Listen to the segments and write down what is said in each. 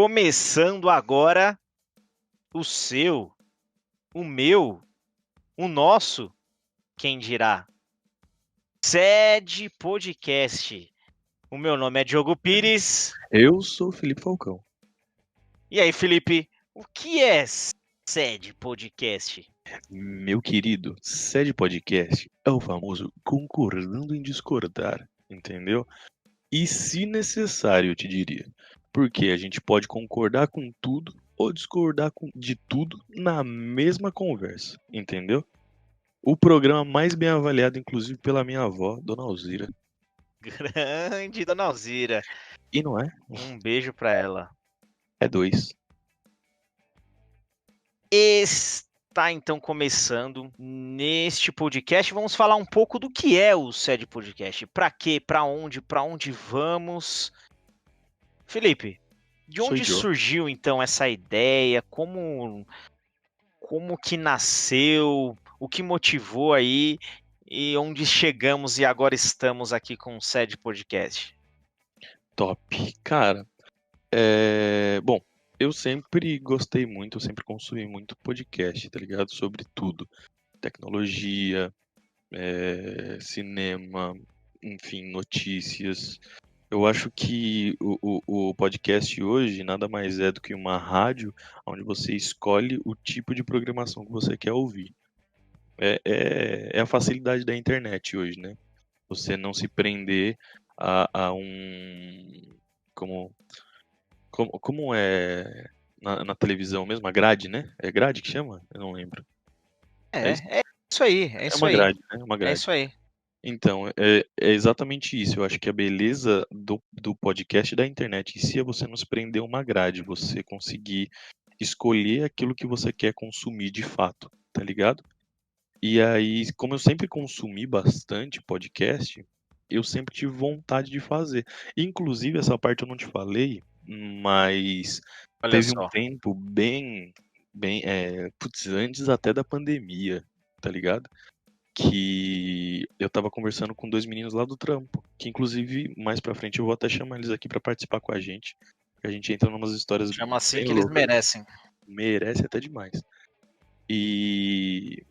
Começando agora o seu, o meu, o nosso, quem dirá? SED Podcast. O meu nome é Diogo Pires. Eu sou o Felipe Falcão. E aí, Felipe, o que é SED Podcast? Meu querido, SED Podcast é o famoso concordando em discordar, entendeu? E se necessário, eu te diria. Porque a gente pode concordar com tudo ou discordar de tudo na mesma conversa, entendeu? O programa mais bem avaliado, inclusive, pela minha avó, Dona Alzira. Grande Dona Alzira. E não é? Um beijo pra ela. É 2. Está então começando neste podcast. Vamos falar um pouco do que é o SED Podcast. Para quê? Para onde vamos? Felipe, de Sou onde idiota. surgiu então essa ideia? Como que nasceu? O que motivou aí? E onde chegamos e agora estamos aqui com o SED Podcast? Top. Cara, bom, eu sempre gostei muito, eu sempre consumi muito podcast, tá ligado? Sobre tudo. Tecnologia, cinema, enfim, notícias. Eu acho que o podcast hoje nada mais é do que uma rádio onde você escolhe o tipo de programação que você quer ouvir. É a facilidade da internet hoje, né? Você não se prender a um. Como, como é na televisão mesmo? A grade, né? É grade que chama? Eu não lembro. É isso? É isso aí, é É isso uma aí, grade, né? É uma é grade. isso aí. Então, é exatamente isso. Eu acho que a beleza do podcast e da internet em si é você não se prender a uma grade, você conseguir escolher aquilo que você quer consumir de fato, tá ligado? E aí, como eu sempre consumi bastante podcast, eu sempre tive vontade de fazer. Inclusive, essa parte eu não te falei, mas Olha teve um só. tempo putz, antes até da pandemia, tá ligado? Que eu tava conversando com 2 meninos lá do trampo, que inclusive mais pra frente eu vou até chamar eles aqui pra participar com a gente, que a gente entra numas histórias Chama assim bem que eles loucas, merecem. merece até demais. E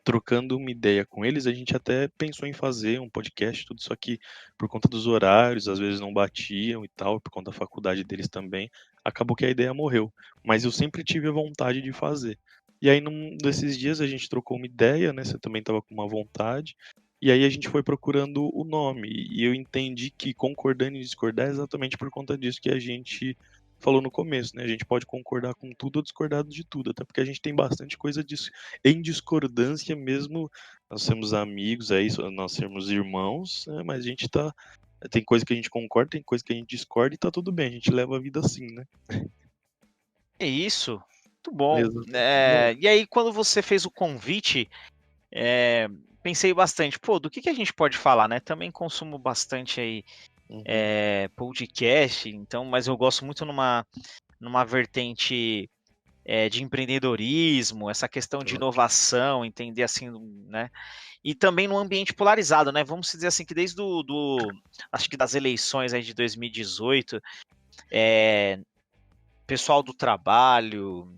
trocando uma ideia com eles, a gente até pensou em fazer um podcast, tudo, só que por conta dos horários, às vezes não batiam e tal, por conta da faculdade deles também, acabou que a ideia morreu. Mas eu sempre tive a vontade de fazer. E aí, num desses dias, a gente trocou uma ideia, né? Você também estava com uma vontade. E aí a gente foi procurando o nome. E eu entendi que concordando e discordar é exatamente por conta disso que a gente falou no começo, né? A gente pode concordar com tudo ou discordar de tudo, até porque a gente tem bastante coisa disso em discordância mesmo. Nós somos amigos, nós somos irmãos, né? Mas a gente tá. Tem coisa que a gente concorda, tem coisa que a gente discorda e tá tudo bem, a gente leva a vida assim, né? É isso, muito bom. Beleza. Bom, E aí, quando você fez o convite, pensei bastante, pô, do que a gente pode falar, né? Também consumo bastante aí uhum, podcast, então, mas eu gosto muito numa vertente de empreendedorismo, essa questão de top. inovação, entender assim, né? E também num ambiente polarizado, né? Vamos dizer assim que desde acho que das eleições aí de 2018, pessoal do trabalho,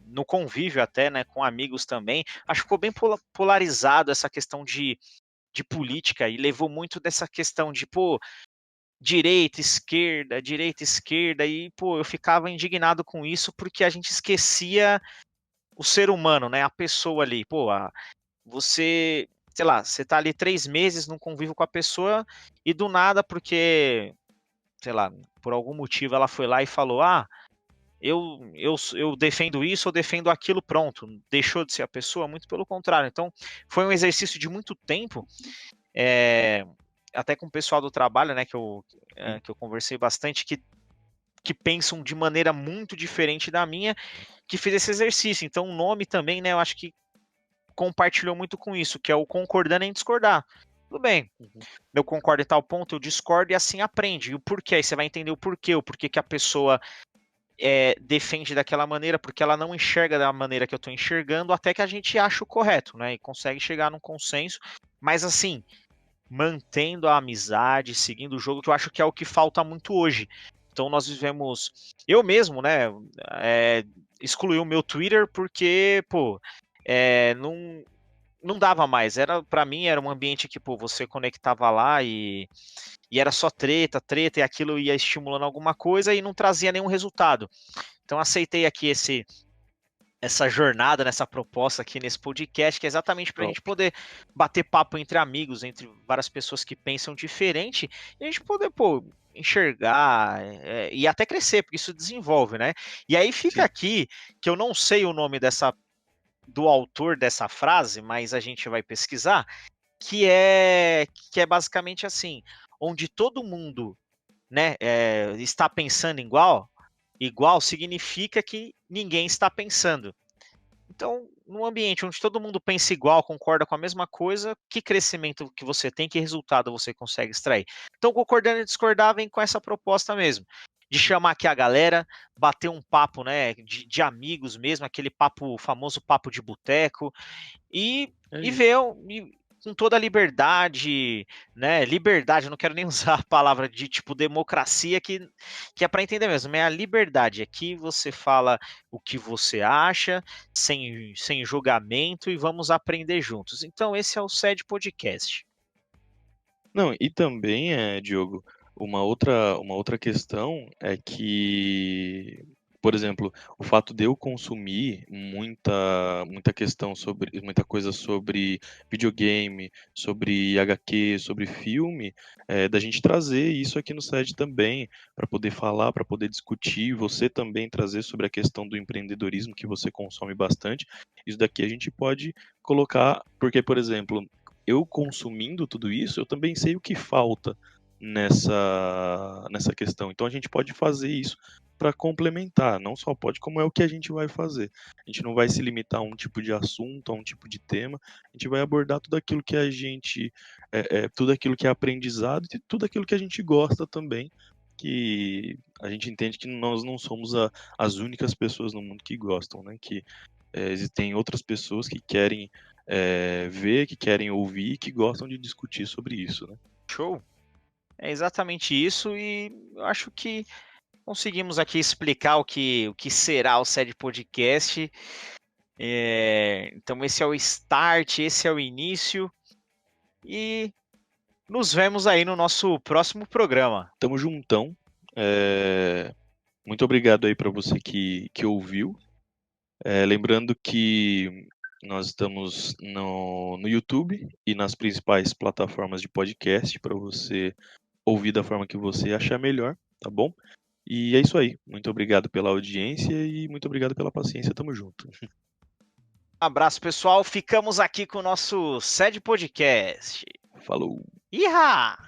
no convívio até, né, com amigos também, acho que ficou bem polarizado essa questão de política e levou muito dessa questão de, pô, direita, esquerda, e, pô, eu ficava indignado com isso porque a gente esquecia o ser humano, né, a pessoa ali, pô, você, sei lá, você tá ali 3 meses num convívio com a pessoa e do nada, porque, sei lá, por algum motivo ela foi lá e falou, eu defendo isso, eu defendo aquilo, pronto, deixou de ser a pessoa, muito pelo contrário. Então, foi um exercício de muito tempo, é, até com o pessoal do trabalho, né, que eu conversei bastante, que pensam de maneira muito diferente da minha, que fez esse exercício. Então, o nome também, né, eu acho que compartilhou muito com isso, que é o concordando em discordar. Tudo bem, Uhum. eu concordo em tal ponto, eu discordo e assim aprende. E o porquê, aí você vai entender o porquê que a pessoa defende daquela maneira, porque ela não enxerga da maneira que eu estou enxergando, até que a gente acha o correto, né? E consegue chegar num consenso. Mas assim, mantendo a amizade, seguindo o jogo, que eu acho que é o que falta muito hoje. Então nós vivemos, eu mesmo, né, excluí o meu Twitter porque, pô, não dava mais. Era, para mim, era um ambiente que, pô, você conectava lá e era só treta, treta, e aquilo ia estimulando alguma coisa e não trazia nenhum resultado. Então aceitei aqui essa jornada, nessa proposta aqui nesse podcast, que é exatamente para a Top. gente poder bater papo entre amigos, entre várias pessoas que pensam diferente, e a gente poder, pô, enxergar e até crescer, porque isso desenvolve, né? E aí fica Sim. aqui que eu não sei o nome do autor dessa frase, mas a gente vai pesquisar, que é basicamente assim, onde todo mundo, né, está pensando igual significa que ninguém está pensando. Então, num ambiente onde todo mundo pensa igual, concorda com a mesma coisa, que crescimento que você tem, que resultado você consegue extrair? Então, concordando e discordar, vem com essa proposta mesmo, de chamar aqui a galera, bater um papo, né, de amigos mesmo, aquele papo, famoso papo de boteco, e, É e isso. ver com toda a liberdade, né? Liberdade, eu não quero nem usar a palavra de tipo democracia, que é para entender mesmo, é a liberdade. Aqui você fala o que você acha, sem julgamento, e vamos aprender juntos. Então, esse é o SED Podcast. Não, e também, Diogo, uma outra questão é que, por exemplo, o fato de eu consumir muita questão sobre, muita coisa sobre videogame, sobre HQ, sobre filme, da gente trazer isso aqui no site também, para poder falar, para poder discutir, você também trazer sobre a questão do empreendedorismo que você consome bastante. Isso daqui a gente pode colocar, porque, por exemplo, eu consumindo tudo isso, eu também sei o que falta nessa questão. Então a gente pode fazer isso para complementar, não só pode, como é o que a gente vai fazer. A gente não vai se limitar a um tipo de assunto, a um tipo de tema, a gente vai abordar tudo aquilo que a gente, tudo aquilo que é aprendizado e tudo aquilo que a gente gosta também, que a gente entende que nós não somos as únicas pessoas no mundo que gostam, né? Que existem outras pessoas que querem ver, que querem ouvir, que gostam de discutir sobre isso, né? Show? É exatamente isso, e eu acho que conseguimos aqui explicar o que será o SED Podcast. Então, esse é o start, esse é o início, e nos vemos aí no nosso próximo programa. Tamo juntão. Muito obrigado aí para você que ouviu. Lembrando que nós estamos no YouTube e nas principais plataformas de podcast para você ouvir da forma que você achar melhor, tá bom? E é isso aí. Muito obrigado pela audiência e muito obrigado pela paciência. Tamo junto. Abraço, pessoal. Ficamos aqui com o nosso SED Podcast. Falou. Iha!